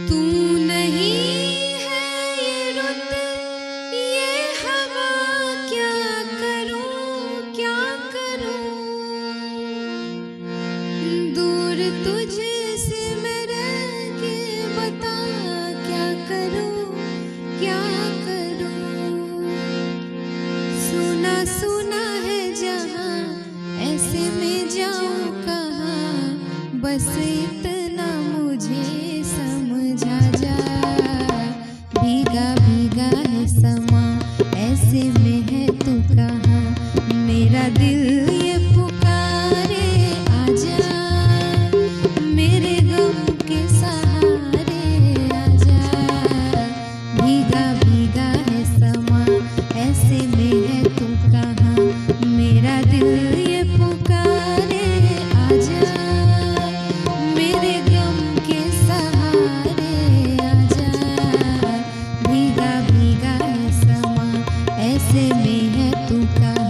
तू नहीं है ये रुत ये हवा, क्या करूं क्या करूं। दूर तुझसे मैं रह के बता क्या करूं क्या करूं। सुना सुना है जहां ऐसे में जाऊं कहां, बस इतना मुझे समझा जा। भीगा भीगा है समा ऐसे में है तू कहाँ, मेरा दिल ये पुकारे आजा, मेरे गम के सहारे आजा। भीगा भीगा है समा ऐसे में है तू कहाँ, मेरा दिल ये पुकारे आजा, मेरे गम के सहारे आजा। भीगा भीगा है समा ऐसे में है तू कहाँ।